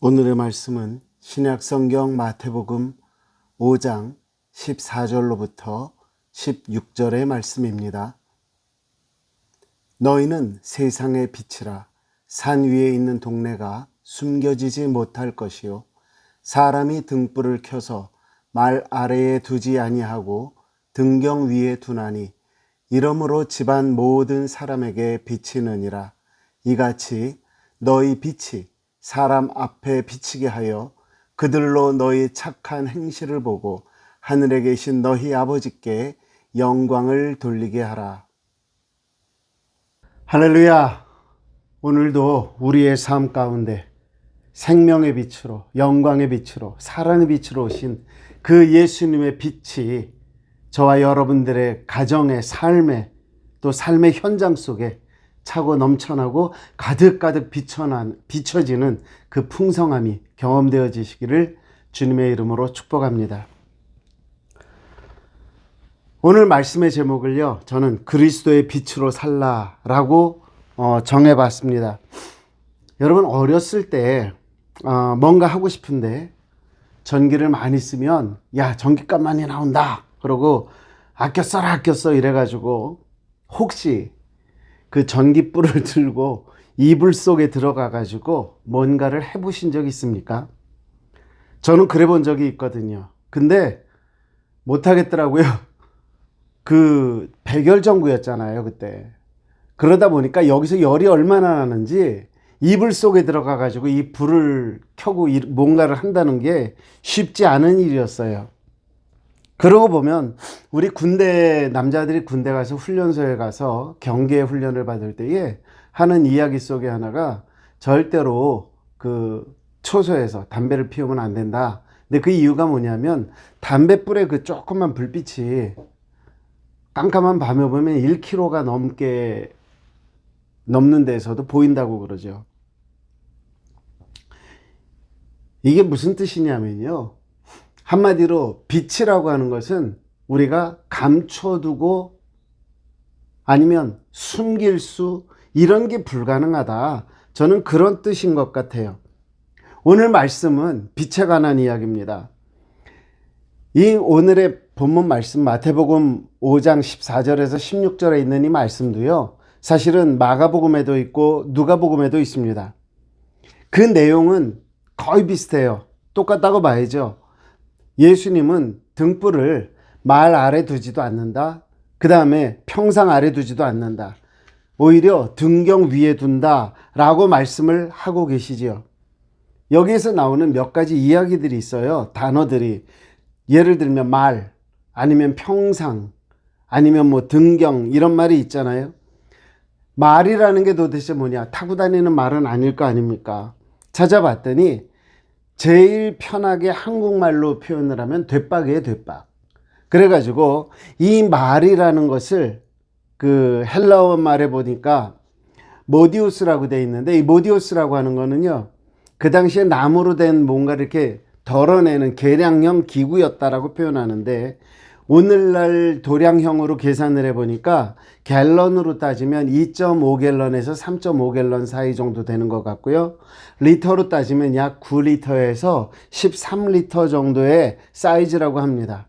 오늘의 말씀은 신약성경 마태복음 5장 14절로부터 16절의 말씀입니다. 너희는 세상의 빛이라. 산 위에 있는 동네가 숨겨지지 못할 것이요 사람이 등불을 켜서 말 아래에 두지 아니하고 등경 위에 두나니 이러므로 집안 모든 사람에게 비치느니라. 이같이 너희 빛이 사람 앞에 비치게 하여 그들로 너희 착한 행실을 보고 하늘에 계신 너희 아버지께 영광을 돌리게 하라. 할렐루야. 오늘도 우리의 삶 가운데 생명의 빛으로, 영광의 빛으로, 사랑의 빛으로 오신 그 예수님의 빛이 저와 여러분들의 가정의 삶에, 또 삶의 현장 속에 차고 넘쳐나고 가득가득 비춰지는 그 풍성함이 경험되어지시기를 주님의 이름으로 축복합니다. 오늘 말씀의 제목을요, 저는 그리스도의 빛으로 살라라고 정해봤습니다. 여러분, 어렸을 때 뭔가 하고 싶은데 전기를 많이 쓰면 야, 전기값 많이 나온다 그러고 아껴 써 이래가지고 혹시 그 전기불을 들고 이불 속에 들어가가지고 뭔가를 해보신 적 있습니까? 저는 그래 본 적이 있거든요. 근데 못하겠더라고요. 그 백열전구였잖아요, 그때. 그러다 보니까 여기서 열이 얼마나 나는지 이불 속에 들어가가지고 이 불을 켜고 뭔가를 한다는 게 쉽지 않은 일이었어요. 그러고 보면 우리 남자들이 군대 가서 훈련소에 가서 경계 훈련을 받을 때에 하는 이야기 속에 하나가 절대로 그 초소에서 담배를 피우면 안 된다. 근데 그 이유가 뭐냐면 담뱃불의 그 조그만 불빛이 깜깜한 밤에 보면 1km가 넘는 데서도 보인다고 그러죠. 이게 무슨 뜻이냐면요, 한마디로 빛이라고 하는 것은 우리가 감춰두고 아니면 숨길 수, 이런 게 불가능하다. 저는 그런 뜻인 것 같아요. 오늘 말씀은 빛에 관한 이야기입니다. 이 오늘의 본문 말씀 마태복음 5장 14절에서 16절에 있는 이 말씀도요, 사실은 마가복음에도 있고 누가복음에도 있습니다. 그 내용은 거의 비슷해요. 똑같다고 봐야죠. 예수님은 등불을 말 아래 두지도 않는다. 그 다음에 평상 아래 두지도 않는다. 오히려 등경 위에 둔다 라고 말씀을 하고 계시지요. 여기에서 나오는 몇 가지 이야기들이 있어요. 단어들이. 예를 들면 말, 아니면 평상, 아니면 뭐 등경, 이런 말이 있잖아요. 말이라는 게 도대체 뭐냐? 타고 다니는 말은 아닐 거 아닙니까? 찾아봤더니 제일 편하게 한국말로 표현을 하면 되박이에요, 되박. 그래가지고 이 말이라는 것을 그 헬라어 말에 보니까 모디우스라고 되어 있는데, 이 모디우스라고 하는 거는요, 그 당시에 나무로 된 뭔가를 이렇게 덜어내는 계량형 기구였다라고 표현하는데, 오늘날 도량형으로 계산을 해보니까 갤런으로 따지면 2.5갤런에서 3.5갤런 사이 정도 되는 것 같고요. 리터로 따지면 약 9리터에서 13리터 정도의 사이즈라고 합니다.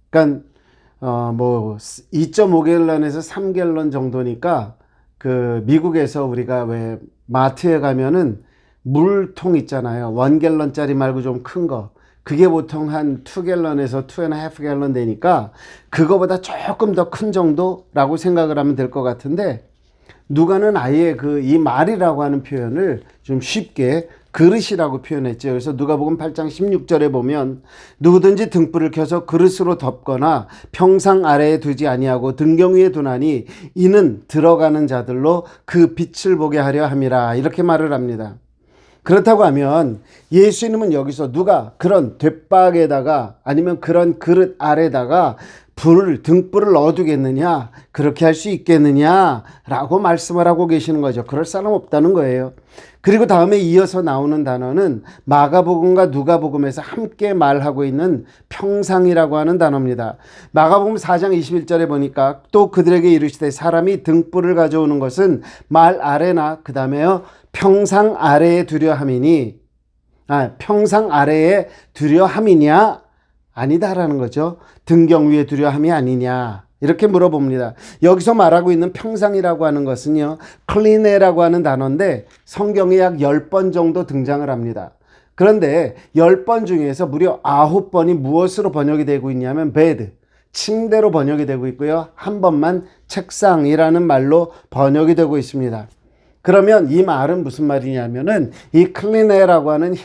그러니까 뭐 2.5갤런에서 3갤런 정도니까 그 미국에서 우리가 왜 마트에 가면은 물통 있잖아요. 1갤런짜리 말고 좀 큰 거. 그게 보통 한 2갤런에서 2.5갤런 되니까 그거보다 조금 더 큰 정도라고 생각을 하면 될 것 같은데, 누가는 아예 이 말이라고 하는 표현을 좀 쉽게 그릇이라고 표현했죠. 그래서 누가복음 8장 16절에 보면 누구든지 등불을 켜서 그릇으로 덮거나 평상 아래에 두지 아니하고 등경 위에 두나니 이는 들어가는 자들로 그 빛을 보게 하려 함이라, 이렇게 말을 합니다. 그렇다고 하면 예수님은 여기서 누가 그런 돛박에다가 아니면 그런 그릇 아래다가 등불을 넣어두겠느냐, 그렇게 할 수 있겠느냐 라고 말씀을 하고 계시는 거죠. 그럴 사람 없다는 거예요. 그리고 다음에 이어서 나오는 단어는 마가복음과 누가복음에서 함께 말하고 있는 평상이라고 하는 단어입니다. 마가복음 4장 21절에 보니까 또 그들에게 이르시되 사람이 등불을 가져오는 것은 말 아래나 그 다음에요 평상 아래에 두려 함이니, 평상 아래에 두려 함이냐? 아니다라는 거죠. 등경 위에 두려 함이 아니냐? 이렇게 물어봅니다. 여기서 말하고 있는 평상이라고 하는 것은요, 클리네라고 하는 단어인데 성경에 약 10번 정도 등장을 합니다. 그런데 10번 중에서 무려 9번이 무엇으로 번역이 되고 있냐면 bed, 침대로 번역이 되고 있고요. 한 번만 책상이라는 말로 번역이 되고 있습니다. 그러면 이 말은 무슨 말이냐면은 이 클리네라고 하는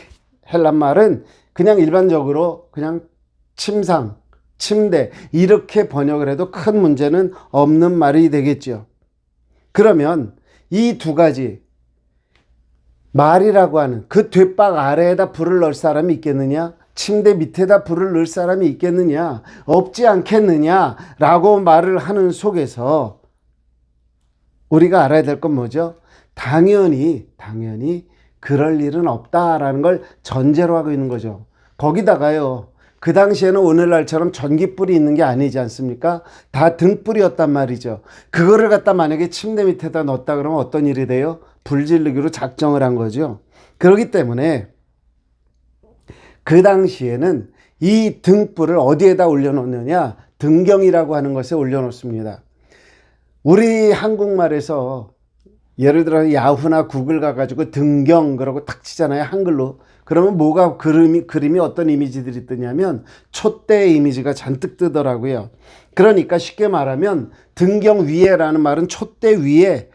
헬란 말은 그냥 일반적으로 그냥 침상, 침대 이렇게 번역을 해도 큰 문제는 없는 말이 되겠죠. 그러면 이 두 가지 말이라고 하는 그 뒷박 아래에다 불을 넣을 사람이 있겠느냐? 침대 밑에다 불을 넣을 사람이 있겠느냐? 없지 않겠느냐? 라고 말을 하는 속에서 우리가 알아야 될 건 뭐죠? 당연히 그럴 일은 없다라는 걸 전제로 하고 있는 거죠. 거기다가요, 그 당시에는 오늘날처럼 전기불이 있는 게 아니지 않습니까? 다 등불이었단 말이죠. 그거를 갖다 만약에 침대 밑에다 넣었다 그러면 어떤 일이 돼요? 불질르기로 작정을 한 거죠. 그렇기 때문에 그 당시에는 이 등불을 어디에다 올려놓느냐? 등경이라고 하는 것에 올려놓습니다. 우리 한국말에서 예를 들어 야후나 구글 가가지고 등경 그러고 탁 치잖아요, 한글로. 그러면 뭐가 그림이 어떤 이미지들이 뜨냐면 촛대 이미지가 잔뜩 뜨더라고요. 그러니까 쉽게 말하면 등경 위에라는 말은 촛대 위에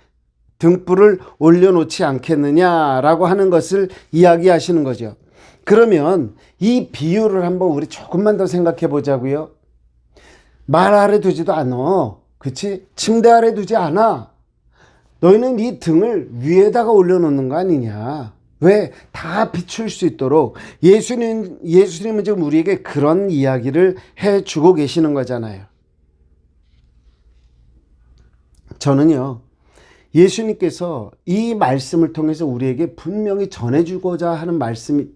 등불을 올려놓지 않겠느냐라고 하는 것을 이야기하시는 거죠. 그러면 이 비유를 한번 우리 조금만 더 생각해 보자고요. 말 아래 두지도 않아. 그치? 침대 아래 두지 않아. 너희는 이 등을 위에다가 올려놓는 거 아니냐. 왜? 다 비출 수 있도록 예수님은 지금 우리에게 그런 이야기를 해주고 계시는 거잖아요. 저는요, 예수님께서 이 말씀을 통해서 우리에게 분명히 전해주고자 하는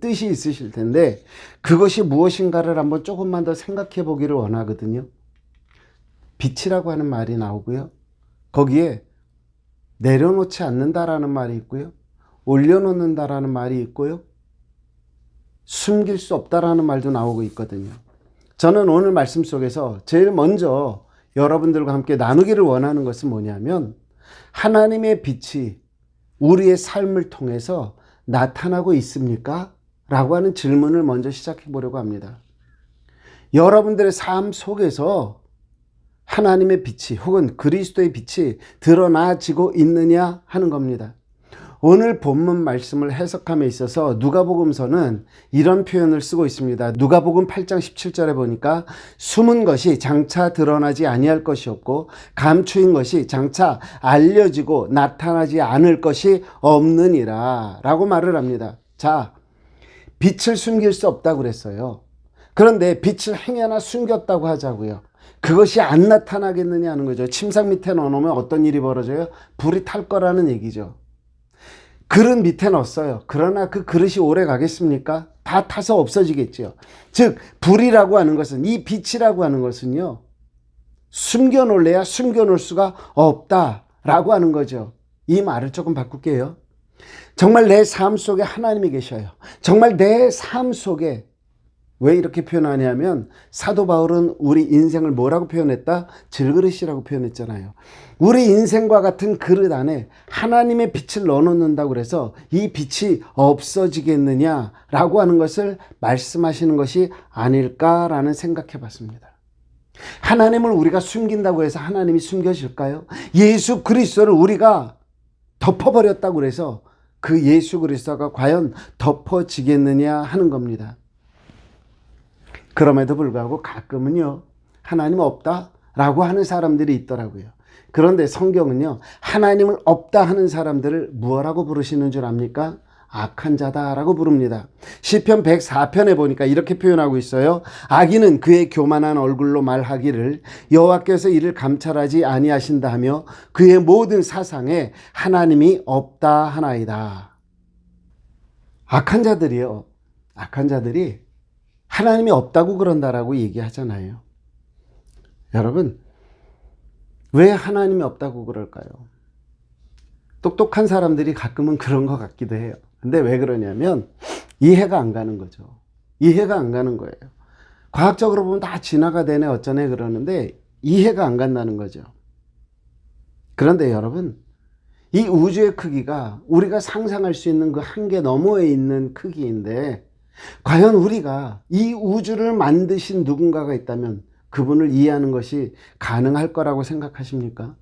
뜻이 있으실 텐데 그것이 무엇인가를 한번 조금만 더 생각해 보기를 원하거든요. 빛이라고 하는 말이 나오고요. 거기에 내려놓지 않는다라는 말이 있고요. 올려놓는다라는 말이 있고요. 숨길 수 없다라는 말도 나오고 있거든요. 저는 오늘 말씀 속에서 제일 먼저 여러분들과 함께 나누기를 원하는 것은 뭐냐면 하나님의 빛이 우리의 삶을 통해서 나타나고 있습니까? 라고 하는 질문을 먼저 시작해 보려고 합니다. 여러분들의 삶 속에서 하나님의 빛이 혹은 그리스도의 빛이 드러나지고 있느냐 하는 겁니다. 오늘 본문 말씀을 해석함에 있어서 누가복음서는 이런 표현을 쓰고 있습니다. 누가복음 8장 17절에 보니까 숨은 것이 장차 드러나지 아니할 것이 없고 감추인 것이 장차 알려지고 나타나지 않을 것이 없느니라 라고 말을 합니다. 자, 빛을 숨길 수 없다고 그랬어요. 그런데 빛을 행여나 숨겼다고 하자고요. 그것이 안 나타나겠느냐 하는 거죠. 침상 밑에 넣어놓으면 어떤 일이 벌어져요? 불이 탈 거라는 얘기죠. 그릇 밑에 넣었어요. 그러나 그 그릇이 오래 가겠습니까? 다 타서 없어지겠죠. 즉 불이라고 하는 것은, 이 빛이라고 하는 것은요, 숨겨놓을래야 숨겨놓을 수가 없다라고 하는 거죠. 이 말을 조금 바꿀게요. 정말 내 삶 속에 하나님이 계셔요. 정말 내 삶 속에, 왜 이렇게 표현하냐면 사도 바울은 우리 인생을 뭐라고 표현했다? 질그릇이라고 표현했잖아요. 우리 인생과 같은 그릇 안에 하나님의 빛을 넣어놓는다고 그래서 이 빛이 없어지겠느냐라고 하는 것을 말씀하시는 것이 아닐까라는 생각해 봤습니다. 하나님을 우리가 숨긴다고 해서 하나님이 숨겨질까요? 예수 그리스도를 우리가 덮어버렸다고 그래서 그 예수 그리스도가 과연 덮어지겠느냐 하는 겁니다. 그럼에도 불구하고 가끔은요, 하나님 없다라고 하는 사람들이 있더라고요. 그런데 성경은요, 하나님을 없다 하는 사람들을 무엇라고 부르시는 줄 압니까? 악한 자다라고 부릅니다. 시편 104편에 보니까 이렇게 표현하고 있어요. 악인은 그의 교만한 얼굴로 말하기를 여호와께서 이를 감찰하지 아니하신다 하며 그의 모든 사상에 하나님이 없다 하나이다. 악한 자들이 하나님이 없다고 그런다라고 얘기하잖아요. 여러분, 왜 하나님이 없다고 그럴까요? 똑똑한 사람들이 가끔은 그런 것 같기도 해요. 근데 왜 그러냐면 이해가 안 가는 거죠. 이해가 안 가는 거예요. 과학적으로 보면 다 진화가 되네 어쩌네 그러는데 이해가 안 간다는 거죠. 그런데 여러분, 이 우주의 크기가 우리가 상상할 수 있는 그 한계 너머에 있는 크기인데, 과연 우리가 이 우주를 만드신 누군가가 있다면 그분을 이해하는 것이 가능할 거라고 생각하십니까?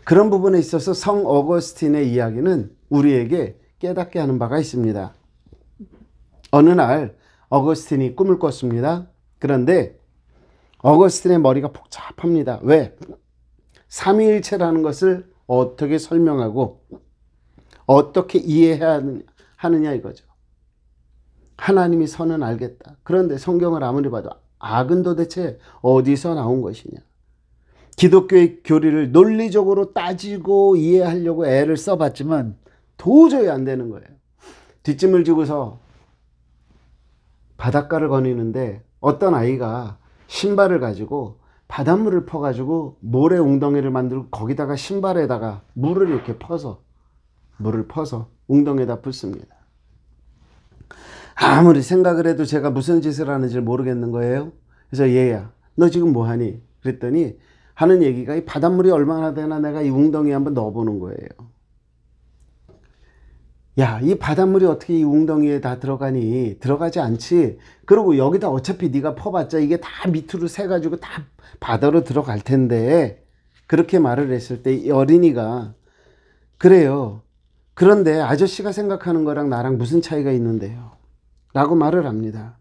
그런 부분에 있어서 성 어거스틴의 이야기는 우리에게 깨닫게 하는 바가 있습니다. 어느 날 어거스틴이 꿈을 꿨습니다. 그런데 어거스틴의 머리가 복잡합니다. 왜? 삼위일체라는 것을 어떻게 설명하고 어떻게 이해해야 하느냐 이거죠. 하나님이 선은 알겠다. 그런데 성경을 아무리 봐도 악은 도대체 어디서 나온 것이냐. 기독교의 교리를 논리적으로 따지고 이해하려고 애를 써봤지만 도저히 안 되는 거예요. 뒷짐을 지고서 바닷가를 거니는데 어떤 아이가 신발을 가지고 바닷물을 퍼가지고 모래 웅덩이를 만들고 거기다가 신발에다가 물을 이렇게 퍼서 웅덩이에다 붓습니다. 아무리 생각을 해도 제가 무슨 짓을 하는지 모르겠는 거예요. 그래서 얘야, 너 지금 뭐하니? 그랬더니 하는 얘기가 이 바닷물이 얼마나 되나 내가 이 웅덩이에 한번 넣어보는 거예요. 야, 이 바닷물이 어떻게 이 웅덩이에 다 들어가니? 들어가지 않지. 그리고 여기다 어차피 네가 퍼봤자 이게 다 밑으로 새가지고 다 바다로 들어갈 텐데. 그렇게 말을 했을 때 이 어린이가 그래요. 그런데 아저씨가 생각하는 거랑 나랑 무슨 차이가 있는데요? 라고 말을 합니다.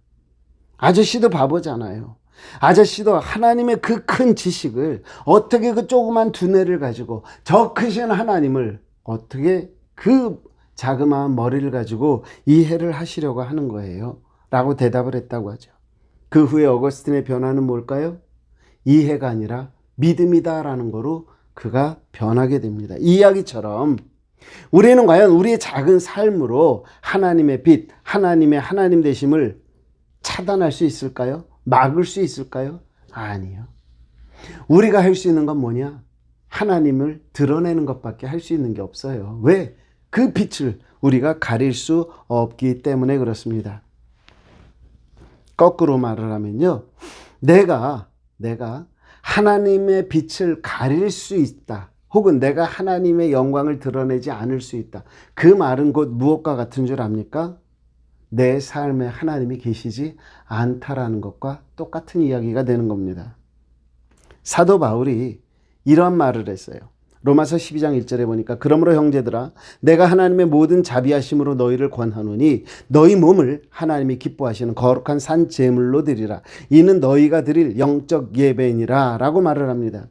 아저씨도 바보잖아요. 아저씨도 하나님의 그 큰 지식을 어떻게 그 조그만 두뇌를 가지고 저 크신 하나님을 어떻게 그 자그마한 머리를 가지고 이해를 하시려고 하는 거예요. 라고 대답을 했다고 하죠. 그 후에 어거스틴의 변화는 뭘까요? 이해가 아니라 믿음이다 라는 거로 그가 변하게 됩니다. 이 이야기처럼 우리는 과연 우리의 작은 삶으로 하나님의 빛, 하나님의 하나님 되심을 차단할 수 있을까요? 막을 수 있을까요? 아니요. 우리가 할 수 있는 건 뭐냐? 하나님을 드러내는 것밖에 할 수 있는 게 없어요. 왜? 그 빛을 우리가 가릴 수 없기 때문에 그렇습니다. 거꾸로 말을 하면요. 내가 하나님의 빛을 가릴 수 있다. 혹은 내가 하나님의 영광을 드러내지 않을 수 있다. 그 말은 곧 무엇과 같은 줄 압니까? 내 삶에 하나님이 계시지 않다라는 것과 똑같은 이야기가 되는 겁니다. 사도 바울이 이런 말을 했어요. 로마서 12장 1절에 보니까 그러므로 형제들아 내가 하나님의 모든 자비하심으로 너희를 권하노니 너희 몸을 하나님이 기뻐하시는 거룩한 산 제물로 드리라. 이는 너희가 드릴 영적 예배니라 라고 말을 합니다.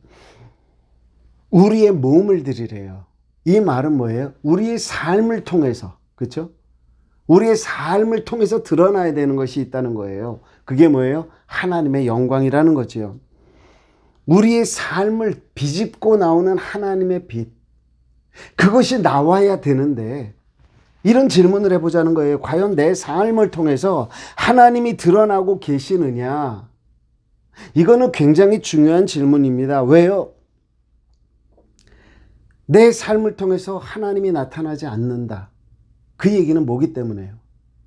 우리의 몸을 드리래요. 이 말은 뭐예요? 우리의 삶을 통해서, 그렇죠? 우리의 삶을 통해서 드러나야 되는 것이 있다는 거예요. 그게 뭐예요? 하나님의 영광이라는 거죠. 우리의 삶을 비집고 나오는 하나님의 빛. 그것이 나와야 되는데 이런 질문을 해보자는 거예요. 과연 내 삶을 통해서 하나님이 드러나고 계시느냐? 이거는 굉장히 중요한 질문입니다. 왜요? 내 삶을 통해서 하나님이 나타나지 않는다. 그 얘기는 뭐기 때문에요?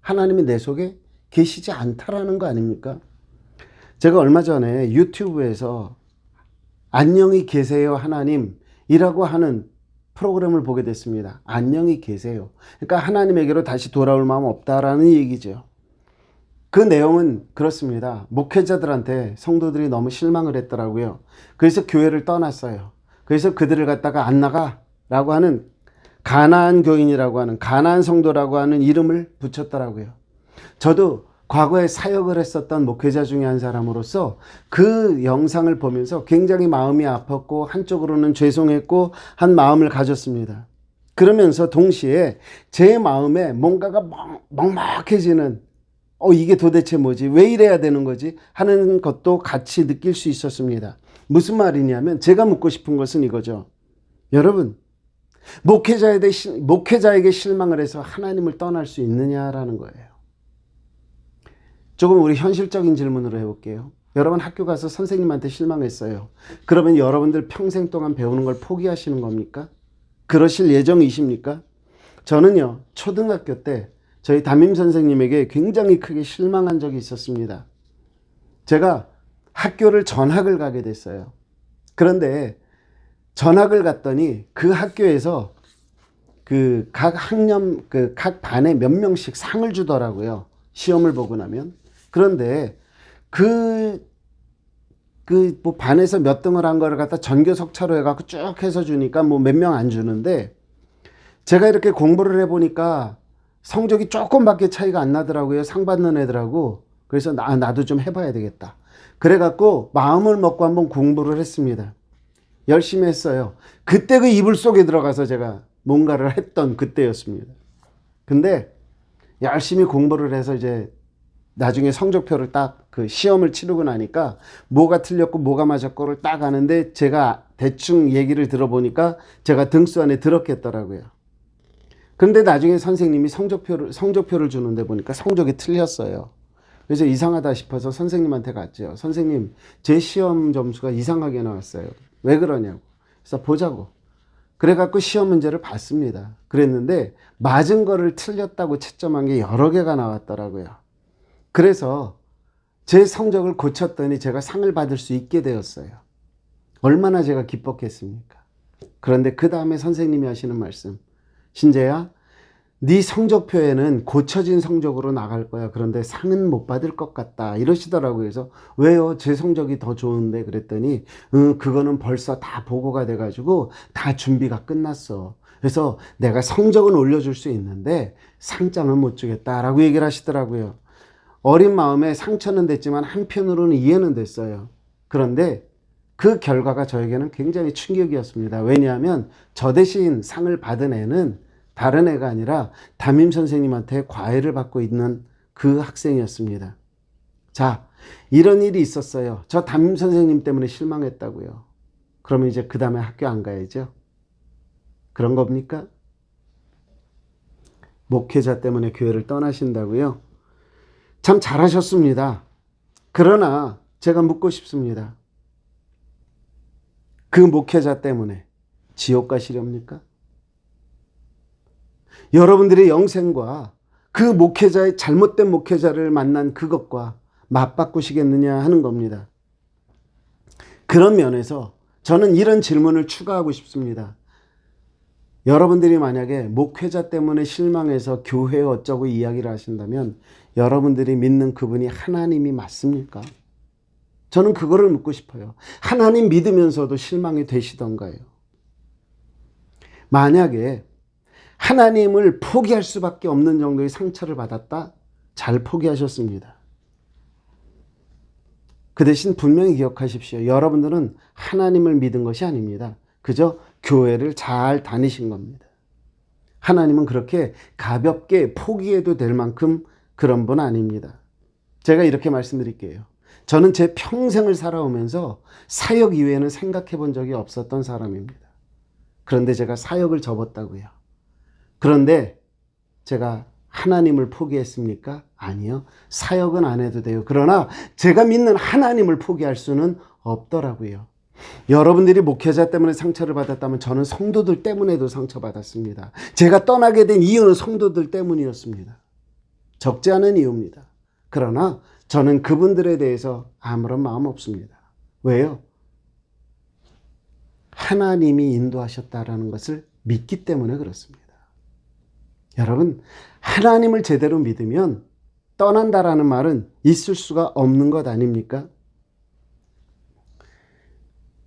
하나님이 내 속에 계시지 않다라는 거 아닙니까? 제가 얼마 전에 유튜브에서 안녕히 계세요 하나님이라고 하는 프로그램을 보게 됐습니다. 안녕히 계세요. 그러니까 하나님에게로 다시 돌아올 마음 없다라는 얘기죠. 그 내용은 그렇습니다. 목회자들한테 성도들이 너무 실망을 했더라고요. 그래서 교회를 떠났어요. 그래서 그들을 갖다가 안 나가라고 하는 가나안 교인이라고 하는 가나안 성도라고 하는 이름을 붙였더라고요. 저도 과거에 사역을 했었던 목회자 중에 한 사람으로서 그 영상을 보면서 굉장히 마음이 아팠고 한쪽으로는 죄송했고 한 마음을 가졌습니다. 그러면서 동시에 제 마음에 뭔가가 먹먹해지는 이게 도대체 뭐지? 왜 이래야 되는 거지? 하는 것도 같이 느낄 수 있었습니다. 무슨 말이냐면 제가 묻고 싶은 것은 이거죠. 여러분, 목회자에게 실망을 해서 하나님을 떠날 수 있느냐라는 거예요. 조금 우리 현실적인 질문으로 해볼게요. 여러분 학교 가서 선생님한테 실망했어요. 그러면 여러분들 평생 동안 배우는 걸 포기하시는 겁니까? 그러실 예정이십니까? 저는요, 초등학교 때 저희 담임 선생님에게 굉장히 크게 실망한 적이 있었습니다. 제가 학교를 전학을 가게 됐어요. 그런데 전학을 갔더니 그 학교에서 그 각 학년, 그 각 반에 몇 명씩 상을 주더라고요. 시험을 보고 나면. 그런데 뭐 반에서 몇 등을 한 거를 갖다 전교석차로 해갖고 쭉 해서 주니까 뭐 몇 명 안 주는데, 제가 이렇게 공부를 해보니까 성적이 조금밖에 차이가 안 나더라고요. 상 받는 애들하고. 그래서 나도 좀 해봐야 되겠다. 그래갖고 마음을 먹고 한번 공부를 했습니다. 열심히 했어요. 그때 그 이불 속에 들어가서 제가 뭔가를 했던 그때였습니다. 근데 열심히 공부를 해서 이제 나중에 성적표를 딱 그 시험을 치르고 나니까 뭐가 틀렸고 뭐가 맞았고를 딱 아는데, 제가 대충 얘기를 들어보니까 제가 등수 안에 들었겠더라고요. 근데 나중에 선생님이 성적표를 주는데 보니까 성적이 틀렸어요. 그래서 이상하다 싶어서 선생님한테 갔죠. 선생님, 제 시험 점수가 이상하게 나왔어요. 왜 그러냐고. 그래서 보자고. 그래갖고 시험 문제를 봤습니다. 그랬는데 맞은 거를 틀렸다고 채점한 게 여러 개가 나왔더라고요. 그래서 제 성적을 고쳤더니 제가 상을 받을 수 있게 되었어요. 얼마나 제가 기뻤겠습니까? 그런데 그 다음에 선생님이 하시는 말씀, 신재야, 네 성적표에는 고쳐진 성적으로 나갈 거야. 그런데 상은 못 받을 것 같다. 이러시더라고요. 그래서 왜요? 제 성적이 더 좋은데. 그랬더니 그거는 벌써 다 보고가 돼가지고 다 준비가 끝났어. 그래서 내가 성적은 올려줄 수 있는데 상장은 못 주겠다라고 얘기를 하시더라고요. 어린 마음에 상처는 됐지만 한편으로는 이해는 됐어요. 그런데 그 결과가 저에게는 굉장히 충격이었습니다. 왜냐하면 저 대신 상을 받은 애는 다른 애가 아니라 담임 선생님한테 과외를 받고 있는 그 학생이었습니다. 자, 이런 일이 있었어요. 저 담임 선생님 때문에 실망했다고요. 그러면 이제 그 다음에 학교 안 가야죠. 그런 겁니까? 목회자 때문에 교회를 떠나신다고요? 참 잘하셨습니다. 그러나 제가 묻고 싶습니다. 그 목회자 때문에 지옥 가시렵니까? 여러분들의 영생과 그 목회자의 잘못된 목회자를 만난 그것과 맞바꾸시겠느냐 하는 겁니다. 그런 면에서 저는 이런 질문을 추가하고 싶습니다. 여러분들이 만약에 목회자 때문에 실망해서 교회 어쩌고 이야기를 하신다면 여러분들이 믿는 그분이 하나님이 맞습니까? 저는 그거를 묻고 싶어요. 하나님 믿으면서도 실망이 되시던가요? 만약에 하나님을 포기할 수밖에 없는 정도의 상처를 받았다? 잘 포기하셨습니다. 그 대신 분명히 기억하십시오. 여러분들은 하나님을 믿은 것이 아닙니다. 그저 교회를 잘 다니신 겁니다. 하나님은 그렇게 가볍게 포기해도 될 만큼 그런 분 아닙니다. 제가 이렇게 말씀드릴게요. 저는 제 평생을 살아오면서 사역 이외에는 생각해 본 적이 없었던 사람입니다. 그런데 제가 사역을 접었다고요. 그런데 제가 하나님을 포기했습니까? 아니요. 사역은 안 해도 돼요. 그러나 제가 믿는 하나님을 포기할 수는 없더라고요. 여러분들이 목회자 때문에 상처를 받았다면 저는 성도들 때문에도 상처받았습니다. 제가 떠나게 된 이유는 성도들 때문이었습니다. 적지 않은 이유입니다. 그러나 저는 그분들에 대해서 아무런 마음 없습니다. 왜요? 하나님이 인도하셨다라는 것을 믿기 때문에 그렇습니다. 여러분, 하나님을 제대로 믿으면 떠난다라는 말은 있을 수가 없는 것 아닙니까?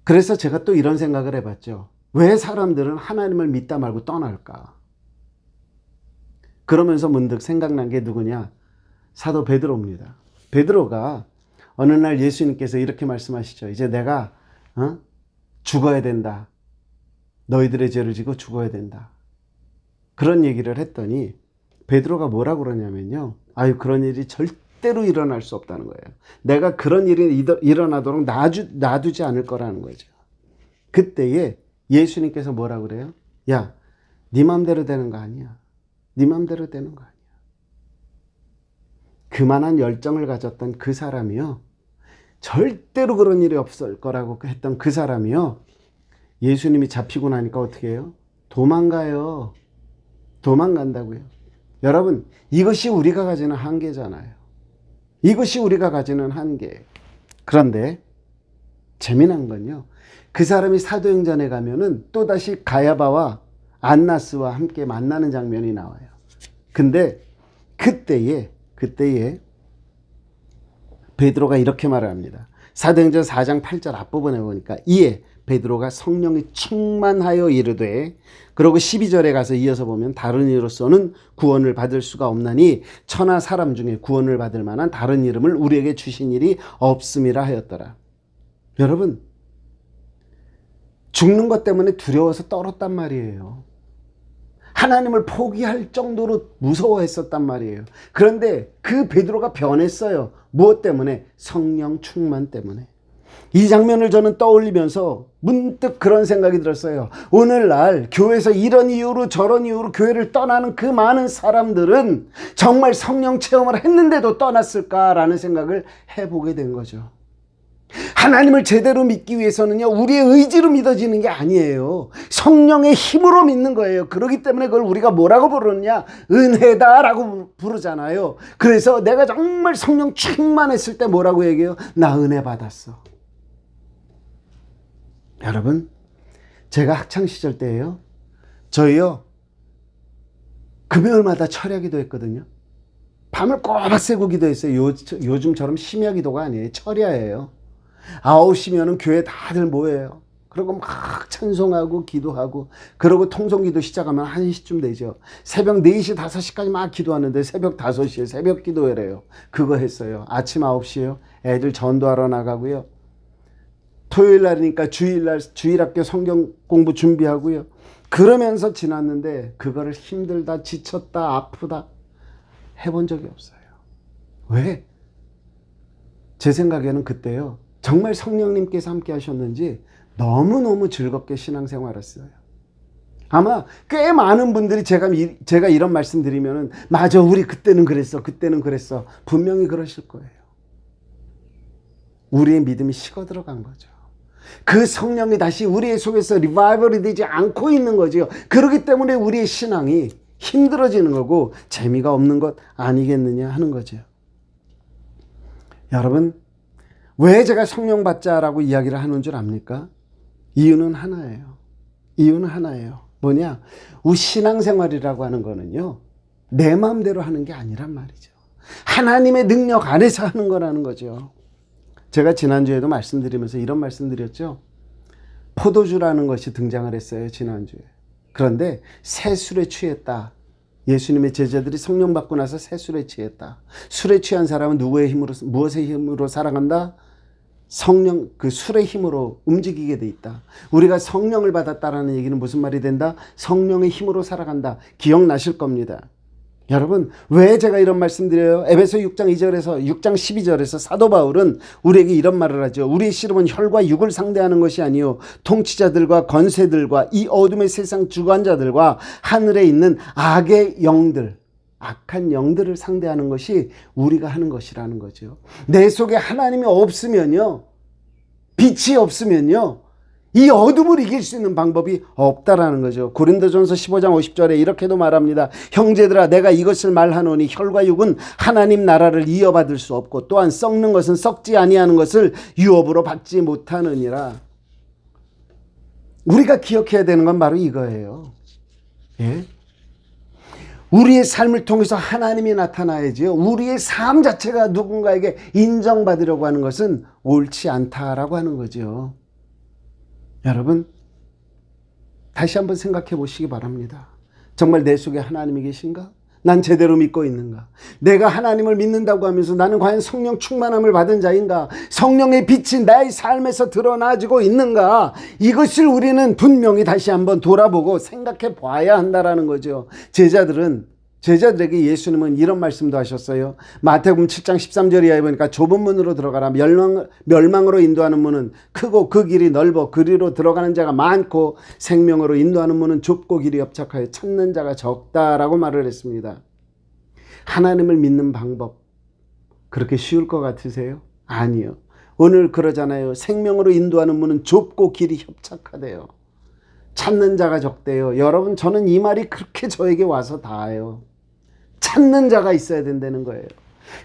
그래서 제가 또 이런 생각을 해봤죠. 왜 사람들은 하나님을 믿다 말고 떠날까? 그러면서 문득 생각난 게 누구냐? 사도 베드로입니다. 베드로가 어느 날 예수님께서 이렇게 말씀하시죠. 이제 내가 죽어야 된다. 너희들의 죄를 지고 죽어야 된다. 그런 얘기를 했더니 베드로가 뭐라고 그러냐면요. 아유, 그런 일이 절대로 일어날 수 없다는 거예요. 내가 그런 일이 일어나도록 놔두지 않을 거라는 거죠. 그때에 예수님께서 뭐라고 그래요? 야, 네 맘대로 되는 거 아니야. 네 맘대로 되는 거 아니야. 그만한 열정을 가졌던 그 사람이요. 절대로 그런 일이 없을 거라고 했던 그 사람이요. 예수님이 잡히고 나니까 어떻게 해요? 도망가요. 도망간다고요. 여러분, 이것이 우리가 가지는 한계잖아요. 이것이 우리가 가지는 한계. 그런데 재미난 건요, 그 사람이 사도행전에 가면은 또다시 가야바와 안나스와 함께 만나는 장면이 나와요. 근데 그때에 베드로가 이렇게 말을 합니다. 사도행전 4장 8절 앞부분에 보니까 이에 베드로가 성령이 충만하여 이르되, 그러고 12절에 가서 이어서 보면 다른 이로서는 구원을 받을 수가 없나니 천하 사람 중에 구원을 받을 만한 다른 이름을 우리에게 주신 일이 없음이라 하였더라. 여러분, 죽는 것 때문에 두려워서 떨었단 말이에요. 하나님을 포기할 정도로 무서워했었단 말이에요. 그런데 그 베드로가 변했어요. 무엇 때문에? 성령 충만 때문에. 이 장면을 저는 떠올리면서 문득 그런 생각이 들었어요. 오늘날 교회에서 이런 이유로 저런 이유로 교회를 떠나는 그 많은 사람들은 정말 성령 체험을 했는데도 떠났을까라는 생각을 해보게 된 거죠. 하나님을 제대로 믿기 위해서는요, 우리의 의지로 믿어지는 게 아니에요. 성령의 힘으로 믿는 거예요. 그렇기 때문에 그걸 우리가 뭐라고 부르느냐? 은혜다라고 부르잖아요. 그래서 내가 정말 성령 충만했을 때 뭐라고 얘기해요? 나 은혜 받았어. 여러분, 제가 학창시절 때예요, 저희요 금요일마다 철야 기도 했거든요. 밤을 꼬박 새고 기도했어요. 요즘처럼 심야 기도가 아니에요. 철야예요. 9시면은 교회 다들 모여요. 그리고 막 찬송하고 기도하고, 그러고 통성기도 시작하면 1시쯤 되죠. 새벽 4시 5시까지 막 기도하는데 새벽 5시에 새벽 기도회래요. 그거 했어요. 아침 9시에요. 애들 전도하러 나가고요. 토요일 날이니까 주일학교 성경 공부 준비하고요. 그러면서 지났는데 그거를 힘들다, 지쳤다, 아프다 해본 적이 없어요. 왜? 제 생각에는 그때요, 정말 성령님께서 함께 하셨는지 너무너무 즐겁게 신앙생활 했어요. 아마 꽤 많은 분들이 제가 이런 말씀 드리면은 맞아, 우리 그때는 그랬어 분명히 그러실 거예요. 우리의 믿음이 식어 들어간 거죠. 그 성령이 다시 우리의 속에서 리바이벌이 되지 않고 있는 거죠. 그렇기 때문에 우리의 신앙이 힘들어지는 거고 재미가 없는 것 아니겠느냐 하는 거죠. 여러분, 왜 제가 성령 받자라고 이야기를 하는 줄 압니까? 이유는 하나예요. 뭐냐? 우리 신앙생활이라고 하는 거는요, 내 마음대로 하는 게 아니란 말이죠. 하나님의 능력 안에서 하는 거라는 거죠. 제가 지난주에도 말씀드리면서 이런 말씀 드렸죠. 포도주라는 것이 등장을 했어요, 지난주에. 그런데 새 술에 취했다. 예수님의 제자들이 성령 받고 나서 새 술에 취했다. 술에 취한 사람은 무엇의 힘으로 살아간다? 성령, 그 술의 힘으로 움직이게 돼 있다. 우리가 성령을 받았다라는 얘기는 무슨 말이 된다? 성령의 힘으로 살아간다. 기억나실 겁니다. 여러분, 왜 제가 이런 말씀 드려요? 에베소 6장 12절에서 사도 바울은 우리에게 이런 말을 하죠. 우리의 씨름은 혈과 육을 상대하는 것이 아니요 통치자들과 권세들과 이 어둠의 세상 주관자들과 하늘에 있는 악의 영들, 악한 영들을 상대하는 것이 우리가 하는 것이라는 거죠. 내 속에 하나님이 없으면요, 빛이 없으면요, 이 어둠을 이길 수 있는 방법이 없다라는 거죠. 고린도전서 15장 50절에 이렇게도 말합니다. 형제들아, 내가 이것을 말하노니 혈과 육은 하나님 나라를 이어받을 수 없고 또한 썩는 것은 썩지 아니하는 것을 유업으로 받지 못하느니라. 우리가 기억해야 되는 건 바로 이거예요. 예? 우리의 삶을 통해서 하나님이 나타나야지요. 우리의 삶 자체가 누군가에게 인정받으려고 하는 것은 옳지 않다라고 하는 거죠. 여러분, 다시 한번 생각해 보시기 바랍니다. 정말 내 속에 하나님이 계신가? 난 제대로 믿고 있는가? 내가 하나님을 믿는다고 하면서 나는 과연 성령 충만함을 받은 자인가? 성령의 빛이 나의 삶에서 드러나지고 있는가? 이것을 우리는 분명히 다시 한번 돌아보고 생각해 봐야 한다라는 거죠. 제자들에게 예수님은 이런 말씀도 하셨어요. 마태복음 7장 13절 이하에 보니까 좁은 문으로 들어가라. 멸망으로 인도하는 문은 크고 그 길이 넓어 그리로 들어가는 자가 많고 생명으로 인도하는 문은 좁고 길이 협착하여 찾는 자가 적다라고 말을 했습니다. 하나님을 믿는 방법 그렇게 쉬울 것 같으세요? 아니요. 오늘 그러잖아요. 생명으로 인도하는 문은 좁고 길이 협착하대요. 찾는 자가 적대요. 여러분, 저는 이 말이 그렇게 저에게 와서 닿아요. 찾는 자가 있어야 된다는 거예요.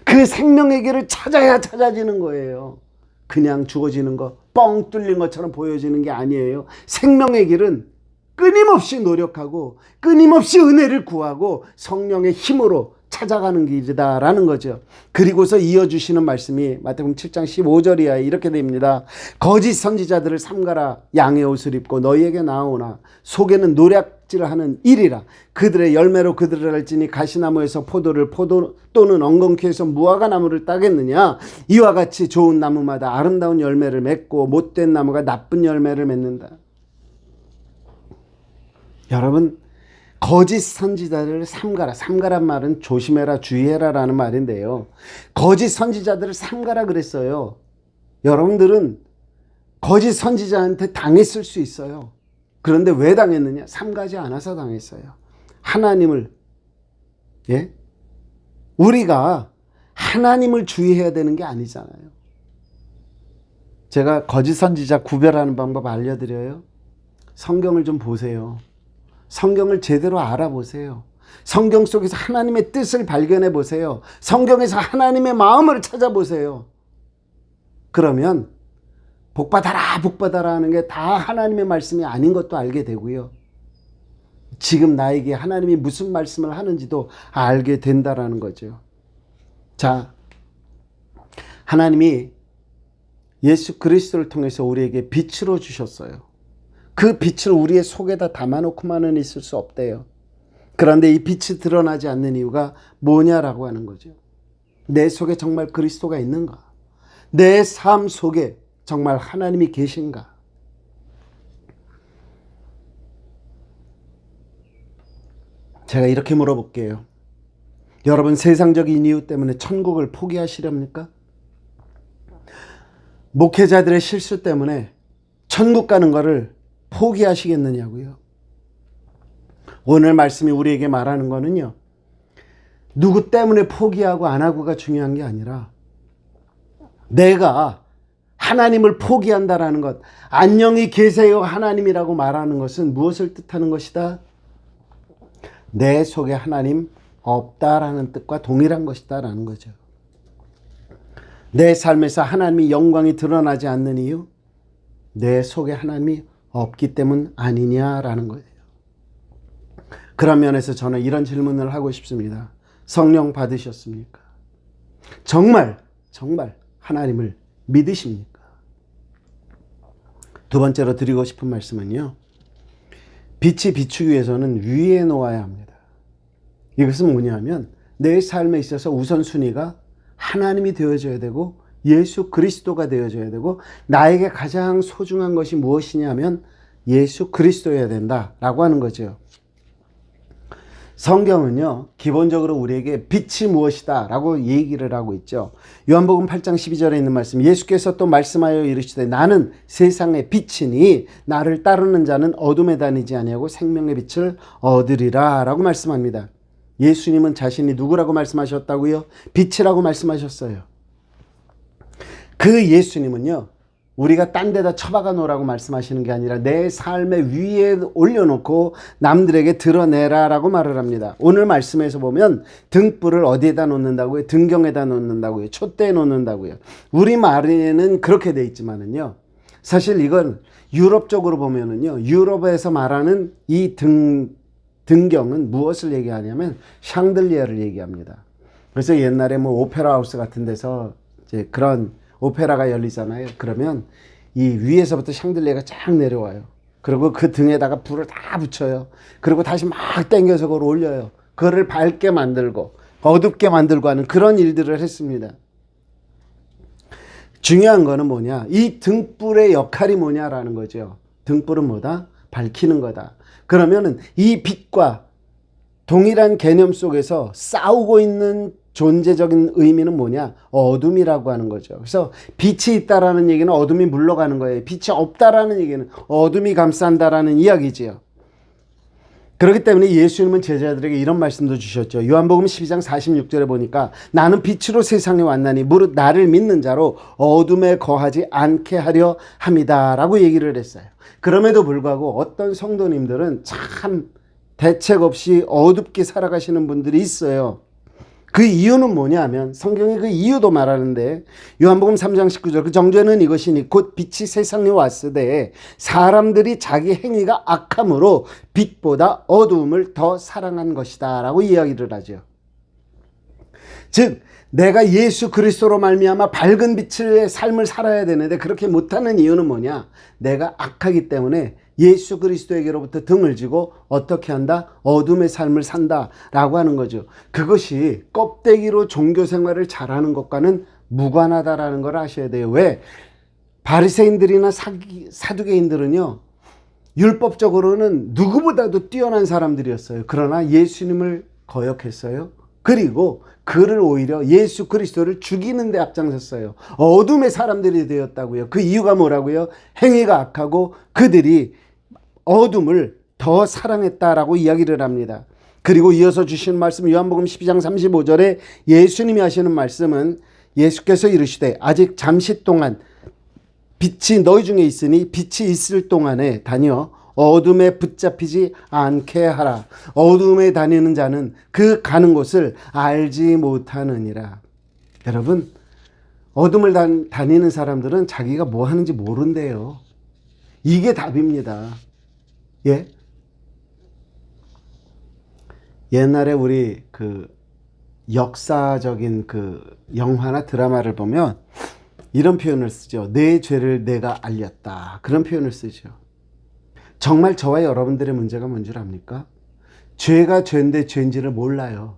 그 생명의 길을 찾아야 찾아지는 거예요. 그냥 주어지는 거, 뻥 뚫린 것처럼 보여지는 게 아니에요. 생명의 길은 끊임없이 노력하고 끊임없이 은혜를 구하고 성령의 힘으로 찾아가는 길이다라는 거죠. 그리고서 이어주시는 말씀이 마태복음 7장 15절 이하에 이렇게 됩니다. 거짓 선지자들을 삼가라. 양의 옷을 입고 너희에게 나오나 속에는 노략질하는 일이라. 그들의 열매로 그들을 알지니 가시나무에서 포도를 또는 엉겅퀴에서 무화과 나무를 따겠느냐. 이와 같이 좋은 나무마다 아름다운 열매를 맺고 못된 나무가 나쁜 열매를 맺는다. 여러분, 거짓 선지자들을 삼가라. 삼가란 말은 조심해라, 주의해라 라는 말인데요. 거짓 선지자들을 삼가라 그랬어요. 여러분들은 거짓 선지자한테 당했을 수 있어요. 그런데 왜 당했느냐? 삼가지 않아서 당했어요. 하나님을, 우리가 하나님을 주의해야 되는 게 아니잖아요. 제가 거짓 선지자 구별하는 방법 알려드려요. 성경을 좀 보세요. 성경을 제대로 알아보세요. 성경 속에서 하나님의 뜻을 발견해 보세요. 성경에서 하나님의 마음을 찾아보세요. 그러면 복받아라 복받아라 하는 게 다 하나님의 말씀이 아닌 것도 알게 되고요. 지금 나에게 하나님이 무슨 말씀을 하는지도 알게 된다라는 거죠. 자, 하나님이 예수 그리스도를 통해서 우리에게 빛으로 주셨어요. 그 빛을 우리의 속에다 담아놓고만은 있을 수 없대요. 그런데 이 빛이 드러나지 않는 이유가 뭐냐라고 하는 거죠. 내 속에 정말 그리스도가 있는가? 내 삶 속에 정말 하나님이 계신가? 제가 이렇게 물어볼게요. 여러분, 세상적인 이유 때문에 천국을 포기하시렵니까? 목회자들의 실수 때문에 천국 가는 거를 포기하시겠느냐고요. 오늘 말씀이 우리에게 말하는 거는요, 누구 때문에 포기하고 안 하고가 중요한 게 아니라 내가 하나님을 포기한다라는 것, 안녕히 계세요 하나님이라고 말하는 것은 무엇을 뜻하는 것이다? 내 속에 하나님 없다라는 뜻과 동일한 것이다라는 거죠. 내 삶에서 하나님의 영광이 드러나지 않는 이유, 내 속에 하나님이 없기 때문 아니냐라는 거예요. 그런 면에서 저는 이런 질문을 하고 싶습니다. 성령 받으셨습니까? 정말 하나님을 믿으십니까? 두 번째로 드리고 싶은 말씀은요, 빛이 비추기 위해서는 위에 놓아야 합니다. 이것은 뭐냐면 내 삶에 있어서 우선순위가 하나님이 되어져야 되고 예수 그리스도가 되어져야 되고, 나에게 가장 소중한 것이 무엇이냐면 예수 그리스도여야 된다라고 하는 거죠. 성경은요, 기본적으로 우리에게 빛이 무엇이다 라고 얘기를 하고 있죠. 요한복음 8장 12절에 있는 말씀, 예수께서 또 말씀하여 이르시되 나는 세상의 빛이니 나를 따르는 자는 어둠에 다니지 아니하고 생명의 빛을 얻으리라 라고 말씀합니다. 예수님은 자신이 누구라고 말씀하셨다고요? 빛이라고 말씀하셨어요. 그 예수님은요, 우리가 딴 데다 처박아 놓으라고 말씀하시는 게 아니라 내 삶의 위에 올려놓고 남들에게 드러내라 라고 말을 합니다. 오늘 말씀에서 보면 등불을 어디에다 놓는다고요? 등경에다 놓는다고요? 촛대에 놓는다고요? 우리말에는 그렇게 돼 있지만은요, 사실 이건 유럽 쪽으로 보면은요, 유럽에서 말하는 이 등경은 무엇을 얘기하냐면 샹들리에를 얘기합니다. 그래서 옛날에 뭐 오페라 하우스 같은 데서 이제 그런 오페라가 열리잖아요. 그러면 이 위에서부터 샹들리에가 쫙 내려와요. 그리고 그 등에다가 불을 다 붙여요. 그리고 다시 막 당겨서 그걸 올려요. 그거를 밝게 만들고 어둡게 만들고 하는 그런 일들을 했습니다. 중요한 거는 뭐냐? 이 등불의 역할이 뭐냐라는 거죠. 등불은 뭐다? 밝히는 거다. 그러면은 이 빛과 동일한 개념 속에서 싸우고 있는 존재적인 의미는 뭐냐? 어둠이라고 하는 거죠. 그래서 빛이 있다라는 얘기는 어둠이 물러가는 거예요. 빛이 없다라는 얘기는 어둠이 감싼다라는 이야기지요. 그렇기 때문에 예수님은 제자들에게 이런 말씀도 주셨죠. 요한복음 12장 46절에 보니까 나는 빛으로 세상에 왔나니 무릇 나를 믿는 자로 어둠에 거하지 않게 하려 함이다 라고 얘기를 했어요. 그럼에도 불구하고 어떤 성도님들은 참 대책 없이 어둡게 살아가시는 분들이 있어요. 그 이유는 뭐냐면 성경이 그 이유도 말하는데 요한복음 3장 19절 그 정죄는 이것이니 곧 빛이 세상에 왔으되 사람들이 자기 행위가 악함으로 빛보다 어두움을 더 사랑한 것이다 라고 이야기를 하죠. 즉 내가 예수 그리스도로 말미암아 밝은 빛의 삶을 살아야 되는데 그렇게 못하는 이유는 뭐냐? 내가 악하기 때문에 예수 그리스도에게로부터 등을 지고 어떻게 한다? 어둠의 삶을 산다라고 하는 거죠. 그것이 껍데기로 종교 생활을 잘하는 것과는 무관하다라는 걸 아셔야 돼요. 왜? 바리새인들이나 사두개인들은요. 율법적으로는 누구보다도 뛰어난 사람들이었어요. 그러나 예수님을 거역했어요. 그리고 그를 오히려 예수 그리스도를 죽이는 데 앞장섰어요. 어둠의 사람들이 되었다고요. 그 이유가 뭐라고요? 행위가 악하고 그들이 어둠을 더 사랑했다라고 이야기를 합니다. 그리고 이어서 주시는 말씀 요한복음 12장 35절에 예수님이 하시는 말씀은 예수께서 이르시되 아직 잠시 동안 빛이 너희 중에 있으니 빛이 있을 동안에 다녀 어둠에 붙잡히지 않게 하라. 어둠에 다니는 자는 그 가는 곳을 알지 못하느니라. 여러분, 어둠을 다니는 사람들은 자기가 뭐 하는지 모른대요. 이게 답입니다. 예? 옛날에 우리 그 역사적인 그 영화나 드라마를 보면 이런 표현을 쓰죠. 내 죄를 내가 알렸다. 그런 표현을 쓰죠. 정말 저와 여러분들의 문제가 뭔 줄 압니까? 죄가 죄인데 죄인지를 몰라요.